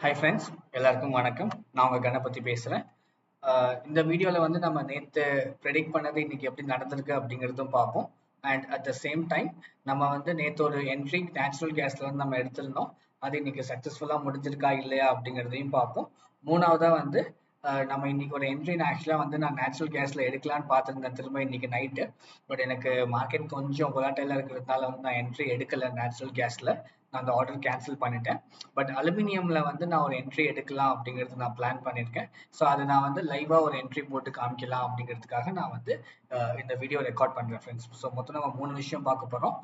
Hi friends, எல்லாருக்கும் வணக்கம். நான் உங்கள் கணபதி பேசுகிறேன். இந்த வீடியோவில் வந்து நம்ம நேற்று ப்ரெடிக்ட் பண்ணது இன்னைக்கு எப்படி நடந்திருக்கு அப்படிங்கிறதும் பார்ப்போம். And at the same time நம்ம வந்து நேற்று ஒரு என்ட்ரி நேச்சுரல் கேஸில் வந்து நம்ம எடுத்திருந்தோம். அது இன்னைக்கு சக்ஸஸ்ஃபுல்லாக முடிஞ்சிருக்கா இல்லையா அப்படிங்கிறதையும் பார்ப்போம். மூணாவதாக வந்து நம்ம இன்னைக்கு ஒரு என்ட்ரி ஆக்சுவலாக வந்து நான் நேச்சுரல் கேஸில் எடுக்கலான்னு பார்த்துருந்தேன் திரும்ப இன்னைக்கு நைட்டு. பட் எனக்கு மார்க்கெட் கொஞ்சம் volatile-ஆ இருக்கிறதுனால வந்து நான் என்ட்ரி எடுக்கலை நேச்சுரல் கேஸில். நான் அந்த ஆர்டர் கேன்சல் பண்ணிட்டேன். பட் அலுமினியம்ல வந்து நான் ஒரு என்ட்ரி எடுக்கலாம் அப்படிங்கிறது நான் பிளான் பண்ணியிருக்கேன். ஸோ அதை நான் வந்து லைவா ஒரு என்ட்ரி போட்டு காமிக்கலாம் அப்படிங்கிறதுக்காக நான் வந்து இந்த வீடியோ ரெக்கார்ட் பண்றேன் ஃப்ரெண்ட்ஸ். ஸோ மொத்தம் நம்ம 3 விஷயம் பார்க்க போறோம்.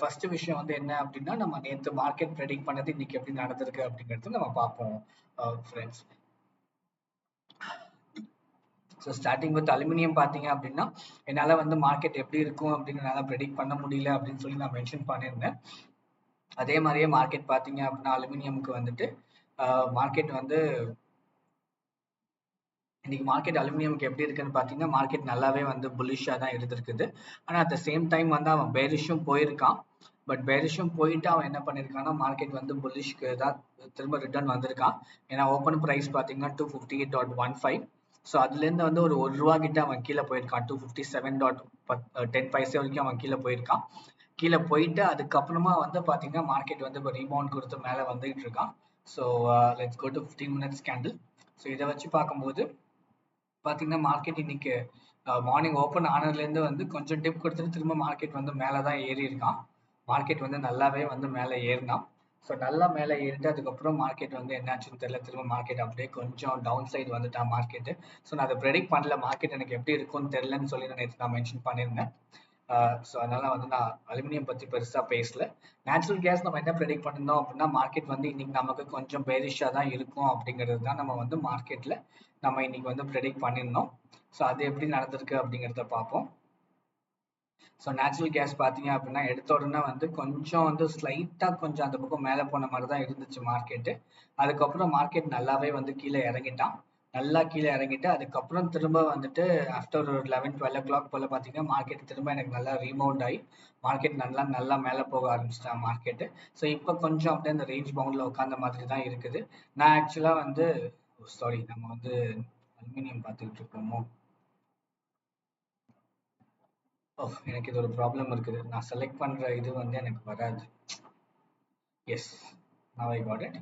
ஃபர்ஸ்ட் விஷயம் வந்து என்ன அப்படின்னா, நம்ம நேற்று மார்க்கெட் ப்ரெடிக்ட் பண்ணது இன்னைக்கு எப்படி நடந்திருக்கு அப்படிங்கிறது நம்ம பார்ப்போம் friends. So starting with aluminium பார்த்தீங்க அப்படின்னா, என்னால் வந்து மார்க்கெட் எப்படி இருக்கும் அப்படின்னு என்னால் ப்ரெடிக்ட் பண்ண முடியல அப்படின்னு சொல்லி நான் மென்ஷன் பண்ணியிருந்தேன். அதே மாதிரியே மார்க்கெட் பார்த்தீங்க அப்படின்னா அலுமினியமுக்கு வந்துட்டு மார்க்கெட் வந்து இன்னைக்கு மார்க்கெட் அலுமினியமுக்கு எப்படி இருக்குன்னு பார்த்தீங்கன்னா, மார்க்கெட் நல்லாவே வந்து புல்லிஷாக தான் இருந்திருக்குது. ஆனால் அட் த சேம் டைம் வந்து அவன் பேரிஷும் போயிருக்கான். பட் பேரிஷும் போயிட்டு அவன் என்ன பண்ணியிருக்கான்னா, மார்க்கெட் வந்து புல்லிஷ்க்கு தான் திரும்ப ரிட்டர்ன் வந்திருக்கான். ஏன்னா ஓப்பன் ப்ரைஸ் பார்த்தீங்கன்னா 258.15. ஸோ அதுலேருந்து வந்து ஒரு ரூபா கிட்ட அவன் கீழே போயிருக்கான். 257.10 வரைக்கும் அவன் கீழே போயிருக்கான். கீழே போயிட்டு அதுக்கப்புறமா வந்து பார்த்தீங்கன்னா மார்க்கெட் வந்து இப்போ ரீபவுண்ட் கொடுத்து மேலே வந்துகிட்டு இருக்கான். So let's go to 15 minutes candle. So இதை வச்சு பார்க்கும்போது பார்த்தீங்கன்னா மார்க்கெட் இன்னைக்கு மார்னிங் ஓப்பன் ஆனதுலேருந்து வந்து கொஞ்சம் டிப் கொடுத்துட்டு திரும்ப மார்க்கெட் வந்து மேலே தான் ஏறி இருக்கான். மார்க்கெட் வந்து நல்லாவே வந்து மேலே ஏறினான். ஸோ நல்லா மேலே ஏறிட்டு அதுக்கப்புறம் மார்க்கெட் வந்து என்னாச்சுன்னு தெரியல, திரும்ப மார்க்கெட் அப்படியே கொஞ்சம் டவுன் சைடு வந்துட்டான் மார்க்கெட்டு. ஸோ நான் அதை ப்ரெடிக்ட் பண்ணல, மார்க்கெட் எனக்கு எப்படி இருக்கும்னு தெரியலன்னு சொல்லி நான் மென்ஷன் பண்ணியிருந்தேன். ஸோ அதனால வந்து நான் அலுமினியம் பற்றி பெருசாக பேசல. நேச்சுரல் கேஸ் நம்ம என்ன ப்ரெடிக்ட் பண்ணியிருந்தோம் அப்படின்னா, மார்க்கெட் வந்து இன்னைக்கு நமக்கு கொஞ்சம் பேரிஷாக தான் இருக்கும் அப்படிங்கிறது தான் நம்ம வந்து மார்க்கெட்டில் நம்ம இன்னைக்கு வந்து ப்ரெடிக்ட் பண்ணியிருந்தோம். ஸோ அது எப்படி நடந்திருக்கு அப்படிங்கிறத பார்ப்போம். ஸோ நேச்சுரல் கேஸ் பார்த்தீங்க அப்படின்னா எடுத்த உடனே வந்து கொஞ்சம் வந்து ஸ்லைட்டாக கொஞ்சம் அந்த பக்கம் மேலே போன மாதிரி தான் இருந்துச்சு மார்க்கெட்டு. அதுக்கப்புறம் மார்க்கெட் நல்லாவே வந்து கீழே இறங்கிட்டான். நல்லா கீழே இறங்கிட்டு அதுக்கப்புறம் திரும்ப வந்துட்டு ஆஃப்டர் ஒரு 11-12 போல் பார்த்தீங்கன்னா மார்க்கெட் திரும்ப எனக்கு நல்லா ரீபவுண்ட் ஆகி மார்க்கெட் நல்லா நல்லா மேலே போக ஆரம்பிச்சிட்டான் மார்க்கெட்டு. ஸோ இப்போ கொஞ்சம் அப்படியே அந்த ரேஞ்ச் பவுண்டில் உட்காந்த மாதிரி தான் இருக்குது. நான் ஆக்சுவலாக வந்து சாரி, நம்ம வந்து அலுமினியம் பார்த்துக்கிட்டு இருக்கோமோ. ஓ, எனக்கு இது ஒரு ப்ராப்ளம் இருக்குது. நான் செலக்ட் பண்ற இது வந்து எனக்கு வராது. Yes, now I got it.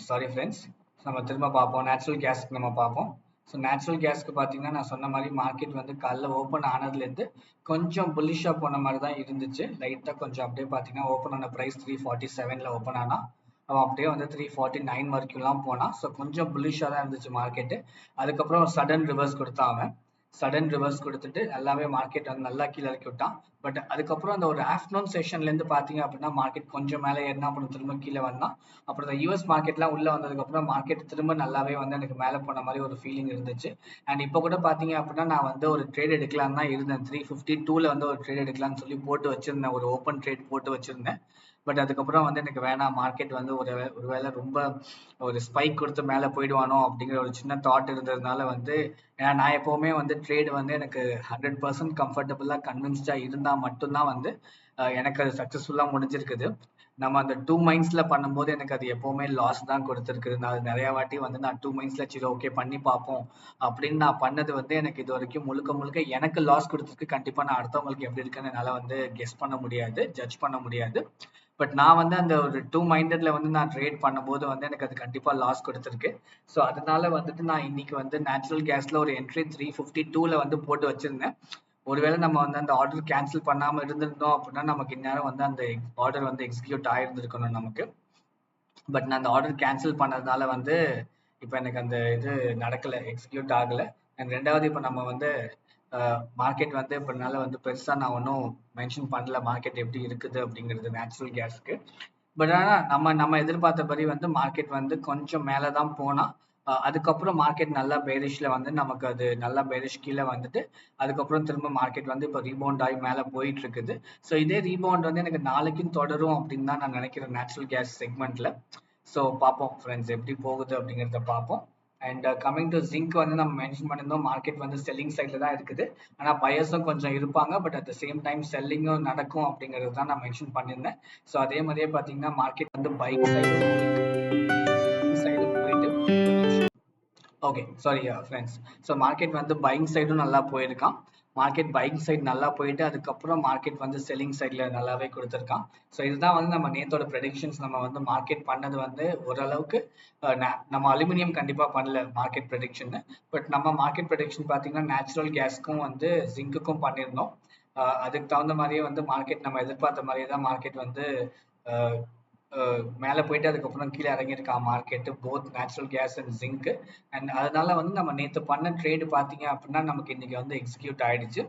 Sorry friends, நம்ம திரும்ப பார்ப்போம். நேச்சுரல் கேஸ்க்கு நம்ம பார்ப்போம். ஸோ நேச்சுரல் கேஸ்க்கு பார்த்தீங்கன்னா நான் சொன்ன மாதிரி மார்க்கெட் வந்து காலைல ஓப்பன் ஆனதுலேருந்து கொஞ்சம் புல்லிஷாக போன மாதிரி தான் இருந்துச்சு. லைட்டாக கொஞ்சம் அப்படியே பார்த்தீங்கன்னா ஓப்பன் ஆன ப்ரைஸ் 347 ஓப்பன் ஆனால் அவன் அப்படியே வந்து 349 வரைக்கும்லாம் போனான். ஸோ கொஞ்சம் புல்லிஷாக தான் இருந்துச்சு மார்க்கெட்டு. அதுக்கப்புறம் சடன் ரிவர்ஸ் கொடுத்தான் அவன். சடன் ரிவர்ஸ் கொடுத்துட்டு நல்லாவே மார்க்கெட் வந்து நல்லா கீழே இறக்கி விட்டான். பட் அதுக்கப்புறம் அந்த ஒரு ஆஃப்டர்நூன் செஷன்லேருந்து பார்த்தீங்க அப்படின்னா மார்க்கெட் கொஞ்சம் மேலே ஏறினா அப்புறம் திரும்ப கீழே வந்தான். அப்புறம் இந்த யூஎஸ் மார்க்கெட்லாம் உள்ளே வந்ததுக்கப்புறம் மார்க்கெட் திரும்ப நல்லாவே வந்து எனக்கு மேலே போன மாதிரி ஒரு ஃபீலிங் இருந்துச்சு. அண்ட் இப்போ கூட பார்த்தீங்க அப்படின்னா நான் வந்து ஒரு ட்ரேட் எடுக்கலான்னு தான் இருந்தேன். 352 வந்து ஒரு ட்ரேட் எடுக்கலாம்னு சொல்லி போட்டு வச்சிருந்தேன், ஒரு ஓப்பன் ட்ரேட் போட்டு வச்சிருந்தேன். பட் அதுக்கப்புறம் வந்து எனக்கு வேணாம், மார்க்கெட் வந்து ஒருவேளை ரொம்ப ஒரு ஸ்பைக் கொடுத்து மேலே போயிடுவானோ அப்படிங்கிற ஒரு சின்ன தாட் இருந்ததுனால வந்து, ஏன்னா நான் எப்போவுமே வந்து ட்ரேட் வந்து எனக்கு 100% கம்ஃபர்டபுளாக கன்வின்ஸ்டாக இருந்தால் மட்டும்தான் வந்து எனக்கு அது சக்ஸஸ்ஃபுல்லாக முடிஞ்சிருக்குது. நம்ம அந்த 2 மைண்ட்ஸில் பண்ணும்போது எனக்கு அது எப்போவுமே லாஸ் தான் கொடுத்துருக்குது. நான் அது நிறையா வாட்டி வந்து நான் 2 மைண்ட்ஸில் சரி ஓகே பண்ணி பார்ப்போம் அப்படின்னு நான் பண்ணது வந்து எனக்கு இது வரைக்கும் முழுக்க முழுக்க எனக்கு லாஸ் கொடுத்துருக்கு. கண்டிப்பாக நான் அடுத்தவங்களுக்கு எப்படி இருக்குன்னு என்னால் வந்து கெஸ் பண்ண முடியாது, ஜட்ஜ் பண்ண முடியாது. பட் நான் வந்து அந்த ஒரு 2 மைண்டட்ல வந்து நான் ட்ரேட் பண்ணும்போது வந்து எனக்கு அது கண்டிப்பா லாஸ் கொடுத்துருக்கு. ஸோ அதனால வந்துட்டு நான் இன்னைக்கு வந்து நேச்சுரல் கேஸ்ல ஒரு என்ட்ரி 352 வந்து போட்டு வச்சிருந்தேன். ஒருவேளை நம்ம வந்து அந்த ஆர்டர் கேன்சல் பண்ணாம இருந்திருந்தோம் அப்படின்னா நமக்கு இந்நேரம் வந்து அந்த ஆர்டர் வந்து எக்ஸிக்யூட் ஆயிருந்திருக்கணும் நமக்கு. பட் நான் அந்த ஆர்டர் கேன்சல் பண்ணதுனால வந்து இப்போ எனக்கு அந்த இது நடக்கல, எக்ஸிக்யூட் ஆகல. அண்ட் ரெண்டாவது இப்போ நம்ம வந்து மார்க்கெட் வந்து இப்போனால வந்து பெருசாக நான் ஒன்றும் மென்ஷன் பண்ணல மார்க்கெட் எப்படி இருக்குது அப்படிங்கிறது நேச்சுரல் கேஸ்க்கு. பட் ஆனால் நம்ம நம்ம எதிர்பார்த்தபடி வந்து மார்க்கெட் வந்து கொஞ்சம் மேலே தான் போனால் அதுக்கப்புறம் மார்க்கெட் நல்லா பேரிஷில் வந்து நமக்கு அது நல்லா பேரிஷ் கீழே வந்துட்டு அதுக்கப்புறம் திரும்ப மார்க்கெட் வந்து இப்போ ரீபவுண்ட் ஆகி மேலே போயிட்டு இருக்குது. ஸோ இதே ரீபவுண்ட் வந்து எனக்கு நாளைக்கும் தொடரும் அப்படின்னு தான் நான் நினைக்கிறேன் நேச்சுரல் கேஸ் செக்மெண்ட்ல. ஸோ பார்ப்போம் ஃப்ரெண்ட்ஸ், எப்படி போகுது அப்படிங்கிறத பார்ப்போம். அண்ட் கமிங் டு ஜிங்க் வந்து நம்ம மென்ஷன் பண்ணியிருந்தோம், மார்க்கெட் வந்து செல்லிங் சைடில் தான் இருக்குது. ஆனால் பையர்ஸும் கொஞ்சம் இருப்பாங்க, but at the same time செல்லிங்கும் நடக்கும் அப்படிங்கிறது தான் நான் மென்ஷன் பண்ணியிருந்தேன். ஸோ அதே மாதிரியே பார்த்தீங்கன்னா மார்க்கெட் வந்து பைக் சைடும் போயிட்டு okay sorry friends. So market வந்து பையிங் சைடும் நல்லா போயிருக்கான். மார்க்கெட் பையிங் சைடு நல்லா போயிட்டு அதுக்கப்புறம் மார்க்கெட் வந்து செல்லிங் சைடில் நல்லாவே கொடுத்துருக்கான். ஸோ இதுதான் வந்து நம்ம நேத்தோட ப்ரெடிக்ஷன்ஸ். நம்ம வந்து மார்க்கெட் பண்ணது வந்து ஓரளவுக்கு நம்ம அலுமினியம் கண்டிப்பாக பண்ணல மார்க்கெட் ப்ரெடிக்ஷன். பட் நம்ம மார்க்கெட் ப்ரெடிக்ஷன் பார்த்தீங்கன்னா நேச்சுரல் கேஸ்க்கும் வந்து ஜிங்க்குக்கும் பண்ணியிருந்தோம். அதுக்கு தகுந்த மாதிரியே வந்து மார்க்கெட் நம்ம எதிர்பார்த்த மாதிரியே தான் மார்க்கெட் வந்து மேலே போயிட்டு அதுக்கப்புறம் கீழே இறங்கியிருக்கான் market, both natural gas and zinc. And அதனால வந்து நம்ம நேற்று பண்ண ட்ரேடு பார்த்தீங்க அப்படின்னா நமக்கு இன்னைக்கு வந்து எக்ஸிக்யூட் ஆயிடுச்சு.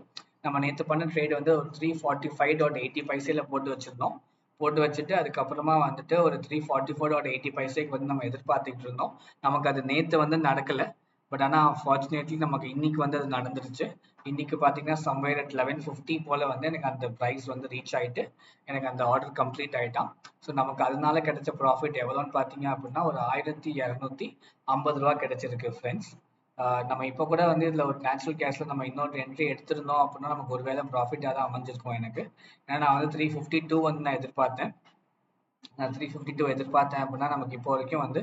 நம்ம நேற்று பண்ண ட்ரேடு வந்து ஒரு 345.80 போட்டு வச்சிருந்தோம். போட்டு வச்சுட்டு அதுக்கப்புறமா வந்துட்டு ஒரு 344.80 வந்து நம்ம எதிர்பார்த்துக்கிட்டு இருந்தோம். நமக்கு அது நேற்று வந்து நடக்கல. பட் ஆனால் ஃபார்ச்சுனேட்லி நமக்கு இன்னைக்கு வந்து அது நடந்துருச்சு. இன்னைக்கு பார்த்தீங்கன்னா சம்வேர் அட் 11:50 போல வந்து எனக்கு அந்த ப்ரைஸ் வந்து ரீச் ஆயிட்டு எனக்கு அந்த ஆர்டர் கம்ப்ளீட் ஆயிட்டான். ஸோ நமக்கு அதனால கிடைச்ச ப்ராஃபிட் எவ்வளோன்னு பார்த்தீங்க அப்படின்னா ஒரு 1250 ரூபா கிடைச்சிருக்கு ஃப்ரெண்ட்ஸ். நம்ம இப்போ கூட வந்து இதில் ஒரு நேச்சுரல் கேஸ்ல நம்ம இன்னொரு என்ட்ரி எடுத்திருந்தோம் அப்படின்னா நமக்கு ஒரு வேலை ப்ராஃபிட்டாக தான் அமைஞ்சிருக்கும் எனக்கு. ஏன்னா நான் வந்து 352 வந்து நான் எதிர்பார்த்தேன். நான் 352 எதிர்பார்த்தேன் அப்படின்னா நமக்கு இப்போ வரைக்கும் வந்து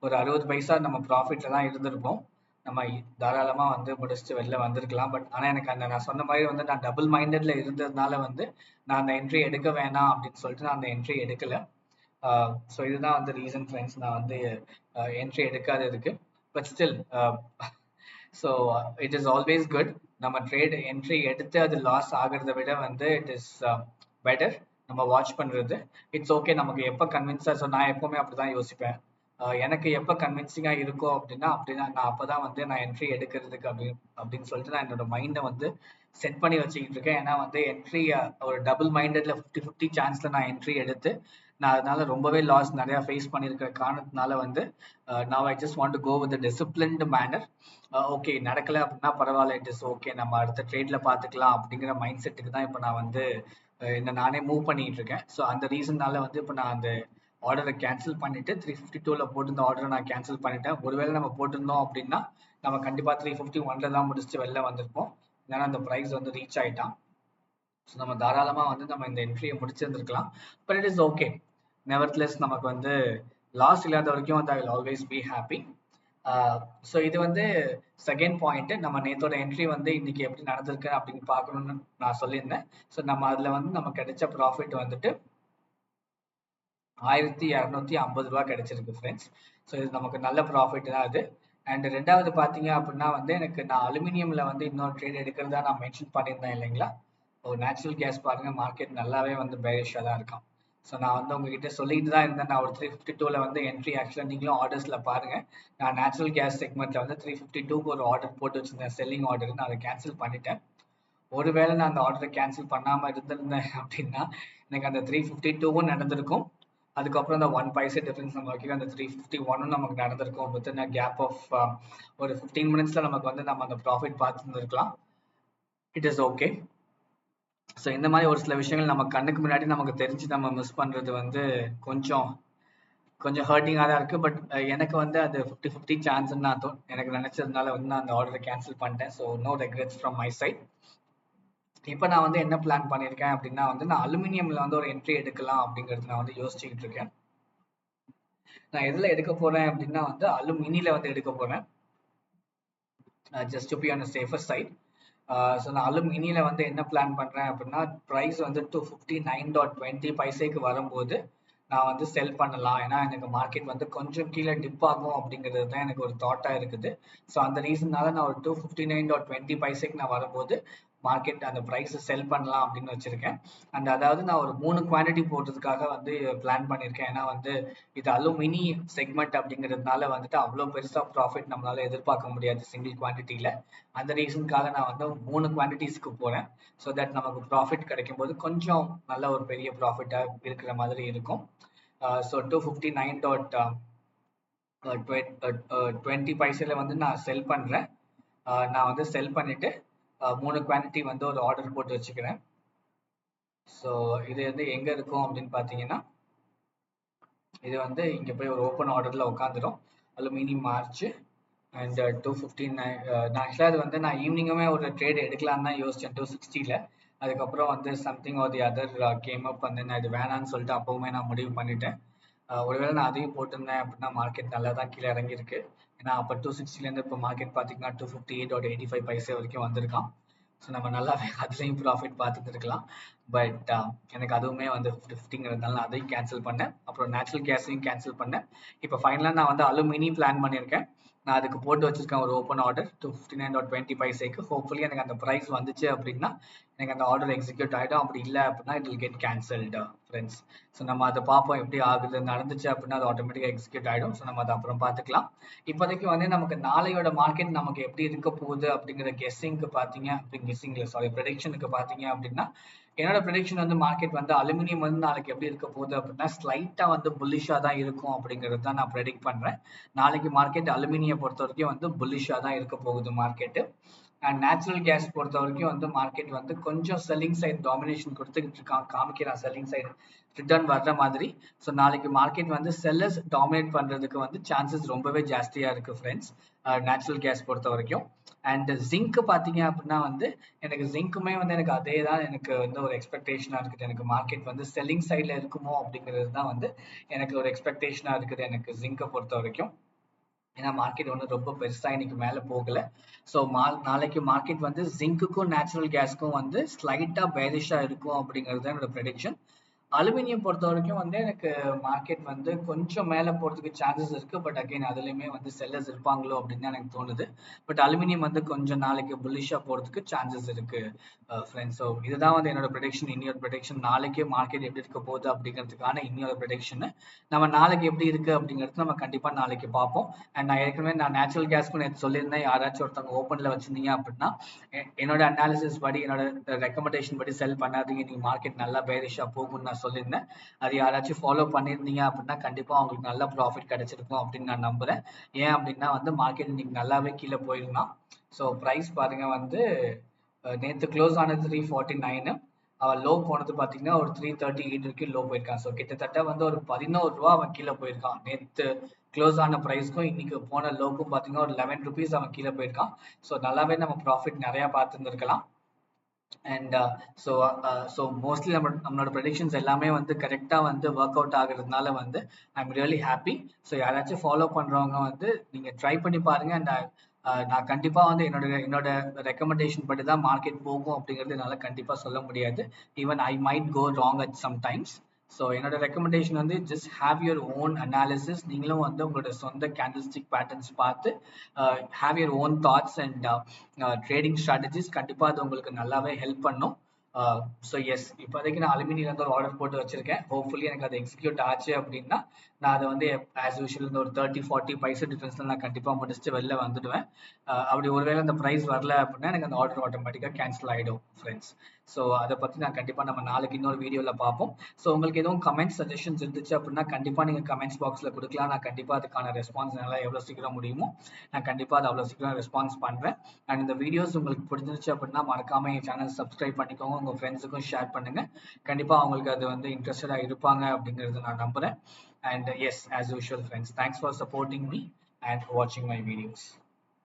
ஒரு 60 பைசா நம்ம ப்ராஃபிட்ல தான் இருந்திருப்போம். நம்ம தாராளமா வந்து முடிச்சுட்டு வெளில வந்திருக்கலாம். பட் ஆனால் எனக்கு அந்த நான் சொன்ன மாதிரி வந்து நான் டபுள் மைண்டட்ல இருந்ததுனால வந்து நான் அந்த என்ட்ரி எடுக்க வேணாம் அப்படின்னு சொல்லிட்டு நான் அந்த என்ட்ரி எடுக்கல. ஸோ இதுதான் வந்து ரீசன் ஃப்ரெண்ட்ஸ் நான் வந்து என்ட்ரி எடுக்காததுக்கு. But still so it is always good. நம்ம ட்ரேட் என்ட்ரி எடுத்து அது லாஸ் ஆகிறத விட வந்து இட் இஸ் பெட்டர் நம்ம வாட்ச் பண்ணுறது. It's okay. நமக்கு எப்போ கன்வின்ஸாக, ஸோ நான் எப்போவுமே அப்படி தான் யோசிப்பேன். எனக்கு எப்போ கன்வின்சிங்காக இருக்கும் அப்படின்னா நான் அப்போ தான் வந்து நான் என்ட்ரி எடுக்கிறதுக்கு அப்படின்னு சொல்லிட்டு நான் என்னோட மைண்டை வந்து செட் பண்ணி வச்சுக்கிட்டு இருக்கேன். ஏன்னா வந்து என்ட்ரி ஒரு டபுள் மைண்டட்ல 50-50 சான்ஸ்ல நான் என்ட்ரி எடுத்து நான் அதனால ரொம்பவே லாஸ் நிறையா ஃபேஸ் பண்ணியிருக்கிற காரணத்தினால வந்து now I just want to go with a disciplined manner. Okay நடக்கலை அப்படின்னா பரவாயில்ல, இட் இஸ் ஓகே, நம்ம அடுத்த ட்ரேட்ல பார்த்துக்கலாம் அப்படிங்கிற மைண்ட் செட்டுக்கு தான் இப்போ நான் வந்து என்ன நானே மூவ் பண்ணிட்டு இருக்கேன். ஸோ அந்த ரீசன்னால வந்து இப்போ நான் அந்த ஆர்டரை கேன்சல் பண்ணிட்டு 352ல போட்டிருந்த ஆர்டரை நான் கேன்சல் பண்ணிட்டேன். ஒருவேளை நம்ம போட்டிருந்தோம் அப்படின்னா நம்ம கண்டிப்பாக 351ல தான் முடிச்சுட்டு வெளில வந்திருப்போம். ஏன்னா அந்த ப்ரைஸ் வந்து ரீச் ஆயிட்டான். ஸோ நம்ம தாராளமாக வந்து நம்ம இந்த என்ட்ரியை முடிச்சிருந்துருக்கலாம். But it is okay. Nevertheless நமக்கு வந்து லாஸ் இல்லாத வரைக்கும் வந்து I will always be happy. So இது வந்து செகண்ட் பாயிண்ட். நம்ம நேத்தோட என்ட்ரி வந்து இன்னைக்கு எப்படி நடந்திருக்கு அப்படின்னு பார்க்கணும்னு நான் சொல்லியிருந்தேன். ஸோ நம்ம அதில் வந்து நம்ம கிடைச்ச ப்ராஃபிட் வந்துட்டு 1250 ரூபா கிடைச்சிருக்கு ஃப்ரெண்ட்ஸ். ஸோ இது நமக்கு நல்ல ப்ராஃபிட் தான் அது. அண்ட் ரெண்டாவது பார்த்தீங்க அப்படின்னா வந்து எனக்கு நான் அலுமினியமில் வந்து இன்னொரு ட்ரேட் எடுக்கிறதா நான் மென்ஷன் பண்ணியிருந்தேன் இல்லைங்களா. ஒரு நேச்சுரல் கேஸ் பாருங்க மார்க்கெட் நல்லாவே வந்து பேரிஷாக தான் இருக்கான். ஸோ நான் வந்து உங்ககிட்ட சொல்லிட்டு தான் இருந்தேன். நான் ஒரு 352ல வந்து என்ட்ரி ஆக்சுவலாக நீங்களும் ஆர்டர்ஸில் பாருங்க. நான் நேச்சுரல் கேஸ் செக்மெண்ட்ல வந்து 352க்கு ஒரு ஆர்டர் போட்டு வச்சிருந்தேன், செல்லிங் ஆர்டர். நான் அதை கேன்சல் பண்ணிட்டேன். ஒருவேளை நான் அந்த ஆர்டரை கேன்சல் பண்ணாமல் இருந்திருந்தேன் அப்படின்னா எனக்கு அந்த 352வும் நடந்திருக்கும். அதுக்கப்புறம் அந்த 1 பைசா டிஃபரன்ஸ் நம்ம வைக்கிற அந்த 351ம் நமக்கு நடந்திருக்கும். வித்தின் அ கேப் ஆஃப் ஒரு 15 மினிட்ஸ்ல நமக்கு வந்து நம்ம அந்த ப்ராஃபிட் பார்த்துருந்துருக்கலாம். It is okay. ஸோ இந்த மாதிரி ஒரு சில விஷயங்கள் நம்ம கண்ணுக்கு முன்னாடி நமக்கு தெரிஞ்சு நம்ம மிஸ் பண்ணுறது வந்து கொஞ்சம் ஹர்ட்டிங்காக தான் இருக்குது. பட் எனக்கு வந்து அது 50-50 சான்ஸ்ன்னு நான் எனக்கு நினச்சதுனால வந்து நான் அந்த ஆர்டரை கேன்சல் பண்ணிட்டேன். So no regrets from my side. இப்போ நான் வந்து என்ன பிளான் பண்ணியிருக்கேன் அப்படின்னா வந்து நான் அலுமினியமில் வந்து ஒரு என்ட்ரி எடுக்கலாம் அப்படிங்கிறது நான் வந்து யோசிச்சுக்கிட்டு இருக்கேன். நான் எதில் எடுக்க போகிறேன் அப்படின்னா வந்து அலுமினியில் வந்து எடுக்க போகிறேன், just to be on a safer side. So நான் அலுமினியில் வந்து என்ன பிளான் பண்ணுறேன் அப்படின்னா ப்ரைஸ் வந்து 259.20 வரும்போது நான் வந்து செல் பண்ணலாம். ஏன்னா எனக்கு மார்க்கெட் வந்து கொஞ்சம் கீழே டிப் ஆகும் அப்படிங்கிறது தான் எனக்கு ஒரு தாட்டாக இருக்குது. ஸோ அந்த ரீசன்னால நான் ஒரு 259.20 நான் வரும்போது மார்க்கெட் அந்த ப்ரைஸை செல் பண்ணலாம் அப்படின்னு வச்சுருக்கேன். அண்ட் அதாவது நான் ஒரு 3 குவான்டிட்டி போடுறதுக்காக வந்து பிளான் பண்ணியிருக்கேன். ஏன்னா வந்து இது அலுமினி செக்மெண்ட் அப்படிங்கிறதுனால வந்துட்டு அவ்வளோ பெருசாக ப்ராஃபிட் நம்மளால எதிர்பார்க்க முடியாது சிங்கிள் குவான்டிட்டியில். அந்த ரீசனுக்காக நான் வந்து 3 குவான்டிட்டிஸ்க்கு போகிறேன். ஸோ தட் நமக்கு ப்ராஃபிட் கிடைக்கும் போது கொஞ்சம் நல்ல ஒரு பெரிய ப்ராஃபிட்டாக இருக்கிற மாதிரி இருக்கும். ஸோ 259.20 வந்து நான் செல் பண்ணுறேன். நான் வந்து செல் பண்ணிவிட்டு 3 குவான்டிட்டி வந்து ஒரு ஆர்டர் போட்டு வச்சுக்கிறேன். ஸோ இது வந்து எங்கே இருக்கும் அப்படின்னு பார்த்தீங்கன்னா இது வந்து இங்கே போய் ஒரு ஓப்பன் ஆர்டரில் உட்காந்துரும். அலுமினி மார்ச் அண்ட் 215 நான் ஆக்சுவலாக அது வந்து நான் ஈவினிங்குமே ஒரு ட்ரேட் எடுக்கலான்னு தான் யோசித்தேன் 260ல. அதுக்கப்புறம் வந்து something R the other came up வந்து நான் இது வேணான்னு சொல்லிட்டு அப்போவுமே நான் முடிவு பண்ணிட்டேன். ஒருவேளை நான் அதையும் போட்டிருந்தேன் அப்படின்னா மார்க்கெட் நல்லா தான் கீழே இறங்கியிருக்கு. ஏன்னா அப்போ 260லேருந்து இப்போ மார்க்கெட் பார்த்தீங்கன்னா 258.85 வரைக்கும் வந்திருக்கான். ஸோ நம்ம நல்லாவே அதுலேயும் ப்ராஃபிட் பார்த்துட்டு இருக்கலாம். பட் எனக்கு அதுவுமே வந்து 50-50ங்கிறதுனால நான் அதையும் கேன்சல் பண்ணேன். அப்புறம் நேச்சுரல் கேஸையும் கேன்சல் பண்ணேன். இப்போ ஃபைனலாக நான் வந்து அலுமினி பிளான் பண்ணியிருக்கேன். நான் அதுக்கு போட்டு வச்சிருக்கேன் ஒரு ஓப்பன் ஆர்டர் 259.20 ஹோப்ஃபுல்லி எனக்கு அந்த ப்ரைஸ் வந்துச்சு அப்படின்னா எனக்கு அந்த ஆர்டர் எக்ஸிக்யூட் ஆகிடும். அப்படி இல்லை அப்படின்னா it will get cancelled friends. So நம்ம அதை பார்ப்போம் எப்படி ஆகுது. நடந்துச்சு அப்படின்னா அது ஆட்டோமேட்டிக்காக எக்ஸிக்யூட் ஆகிடும். ஸோ நம்ம அதை அப்புறம் பார்த்துக்கலாம். இப்போதைக்கு வந்து நமக்கு நாளையோட மார்க்கெட் நமக்கு எப்படி இருக்க போகுது அப்படிங்கிற கெஸ்ஸிங்க்கு பார்த்தீங்க ப்ரெடிக்ஷனுக்கு பார்த்தீங்க அப்படின்னா என்னோட ப்ரெடிக்ஷன் வந்து மார்க்கெட் வந்து அலுமினியம் வந்து நாளைக்கு எப்படி இருக்க போகுது அப்படின்னா ஸ்லைட்டாக வந்து புல்லிஷாக தான் இருக்கும் அப்படிங்கிறது தான் நான் ப்ரெடிக்ட் பண்ணுறேன். நாளைக்கு மார்க்கெட் அலுமினியம் பொறுத்த வரைக்கும் வந்து புல்லிஷாக தான் இருக்க போகுது மார்க்கெட்டு. அண்ட் நேச்சுரல் கேஸ் பொறுத்த வரைக்கும் வந்து மார்க்கெட் வந்து கொஞ்சம் செல்லிங் சைடு டாமினேஷன் கொடுத்துக்கிட்டு இருக்கான், காமிக்கிறான் செல்லிங் சைடு ரிட்டர்ன் வர்ற மாதிரி. ஸோ நாளைக்கு மார்க்கெட் வந்து செல்லர்ஸ் டாமினேட் பண்ணுறதுக்கு வந்து சான்சஸ் ரொம்பவே ஜாஸ்தியாக இருக்குது ஃப்ரெண்ட்ஸ் நேச்சுரல் கேஸ் பொறுத்த வரைக்கும். அண்ட் ஜிங்க் பார்த்தீங்க அப்படின்னா வந்து எனக்கு ஜிங்க்குமே வந்து எனக்கு அதே தான் எனக்கு வந்து ஒரு எக்ஸ்பெக்டேஷனாக இருக்குது. எனக்கு மார்க்கெட் வந்து செல்லிங் சைடில் இருக்குமோ அப்படிங்கிறது தான் வந்து எனக்கு ஒரு எக்ஸ்பெக்டேஷனாக இருக்குது எனக்கு ஜிங்கை பொறுத்த வரைக்கும். ஏன்னா மார்க்கெட் ஒன்றும் ரொம்ப பெருசாக இன்னைக்கு மேலே போகலை. ஸோ நாளைக்கு மார்க்கெட் வந்து ஜிங்க்குக்கும் நேச்சுரல் கேஸ்க்கும் வந்து ஸ்லைட்டாக பேரிஷாக இருக்கும் அப்படிங்கிறது தான் என்னோட ப்ரெடிக்ஷன். அலுமினியம் பொறுத்த வரைக்கும் வந்து எனக்கு மார்க்கெட் வந்து கொஞ்சம் மேலே போகிறதுக்கு சான்சஸ் இருக்குது. பட் அகைன் அதுலேயுமே வந்து செல்லர்ஸ் இருப்பாங்களோ அப்படின்னு தான் எனக்கு தோணுது. பட் அலுமினியம் வந்து கொஞ்சம் நாளைக்கு புல்லிஷாக போகிறதுக்கு சான்சஸ் இருக்குது ஃப்ரெண்ட்ஸ். ஸோ இதுதான் வந்து என்னோட ப்ரெடிக்ஷன். இன்னொரு ப்ரெடிக்ஷன் நாளைக்கே மார்க்கெட் எப்படி இருக்க போகுது அப்படிங்கிறதுக்கான இன்னொரு ப்ரெடிக்ஷன். நம்ம நாளைக்கு எப்படி இருக்குது அப்படிங்கிறது நம்ம கண்டிப்பாக நாளைக்கு பார்ப்போம். அண்ட் நான் ஏற்கனவே நான் நேச்சுரல் கேஸ்க்கு நேற்று சொல்லியிருந்தேன், யாராச்சும் ஒருத்தவங்க ஓப்பனில் வச்சுருந்தீங்க அப்படின்னா என்னோட அனாலிசிஸ் படி என்னோட ரெக்கமெண்டேஷன் படி செல் பண்ணாதீங்க, நீங்கள் மார்க்கெட் நல்லா பேரிஷாக போகும்னு நான் சொல்லியிருந்தேன். அது யாராச்சும் ஃபாலோ பண்ணியிருந்தீங்க அப்படின்னா கண்டிப்பாக அவங்களுக்கு நல்ல ப்ராஃபிட் கிடைச்சிருக்கும் அப்படின்னு நான் நம்புகிறேன். ஏன் அப்படின்னா வந்து மார்க்கெட் இன்னைக்கு நல்லாவே கீழே போயிருந்தான். ஸோ ப்ரைஸ் பாருங்க வந்து நேற்று க்ளோஸ் ஆனது 349, அவன் லோ போனது பார்த்தீங்கன்னா ஒரு 338 வரைக்கும் லோ போயிருக்கான். ஸோ கிட்டத்தட்ட வந்து ஒரு 11 ரூபா அவன் கீழே போயிருக்கான். நேற்று க்ளோஸ் ஆன ப்ரைஸ்க்கும் இன்னைக்கு போன லோக்கும் பார்த்தீங்கன்னா ஒரு 11 ருபீஸ் அவன் கீழே போயிருக்கான். ஸோ நல்லாவே நம்ம ப்ராஃபிட் நிறையா பார்த்துருந்துருக்கலாம். அண்ட் ஸோ மோஸ்ட்லி நம்மளோட ப்ரெடிக்ஷன்ஸ் எல்லாமே வந்து கரெக்டாக வந்து ஒர்க் அவுட் ஆகுறதுனால வந்து I am really happy. So யாராச்சும் ஃபாலோ பண்ணுறவங்க வந்து நீங்கள் ட்ரை பண்ணி பாருங்கள். அண்ட் நான் கண்டிப்பாக வந்து என்னோட ரெக்கமெண்டேஷன் படி தான் மார்க்கெட் போகும் அப்படிங்கிறது என்னால் கண்டிப்பாக சொல்ல முடியாது. Even I might go wrong at sometimes. So என்னோட ரெக்கமெண்டேஷன் வந்து just have your own analysis. நீங்களும் வந்து உங்களோட சொந்த கேண்டில்ஸ்டிக் பேட்டர்ன்ஸ் பார்த்து have your own thoughts and trading strategies. கண்டிப்பாக அது உங்களுக்கு நல்லாவே ஹெல்ப் பண்ணும். ஸோ எஸ், இப்போதைக்கு நான் அலுமினியிலேருந்து ஒரு ஆர்டர் போட்டு வச்சிருக்கேன். ஹோப்ஃபுல்லி எனக்கு அது எக்ஸிக்யூட் ஆச்சு அப்படின்னா நான் அதை வந்து ஆஸ் யூஷுவல் இந்த ஒரு 30-40 பைசா டிஃபரன்ஸில் நான் கண்டிப்பாக முடிச்சுட்டு வெளில வந்துடுவேன். அப்படி ஒருவேளை அந்த ப்ரைஸ் வரல அப்படின்னா எனக்கு அந்த ஆர்டர் ஆட்டோமேட்டிக்காக கேன்சல் ஆகிடும் ஃப்ரெண்ட்ஸ். ஸோ அதை பற்றி நான் கண்டிப்பாக நம்ம நாளைக்கு இன்னொரு வீடியோவில் பார்ப்போம். ஸோ உங்களுக்கு எதுவும் கமெண்ட்ஸ் சஜஷன்ஸ் இருந்துச்சு அப்படின்னா கண்டிப்பாக நீங்கள் கமெண்ட்ஸ் பாக்ஸில் கொடுக்கலாம். நான் கண்டிப்பாக அதுக்கான ரெஸ்பான்ஸ் என்னால் எவ்வளோ சீக்கிரம் முடியுமோ நான் கண்டிப்பாக அதை அவ்வளோ சீக்கிரம் ரெஸ்பான்ஸ் பண்ணுறேன். அண்ட் இந்த வீடியோஸ் உங்களுக்கு பிடிச்சிருச்சு அப்படின்னா மறக்காமல் என் சேனல் சப்ஸ்கிரைப் பண்ணிக்கோங்க, உங்கள் ஃப்ரெண்ட்ஸுக்கும் ஷேர் பண்ணுங்கள். கண்டிப்பாக அவங்களுக்கு அது வந்து இன்ட்ரெஸ்டடாக இருப்பாங்க அப்படிங்கிறது நான் நம்புகிறேன். And yes, as usual friends, thanks for supporting me and watching my videos.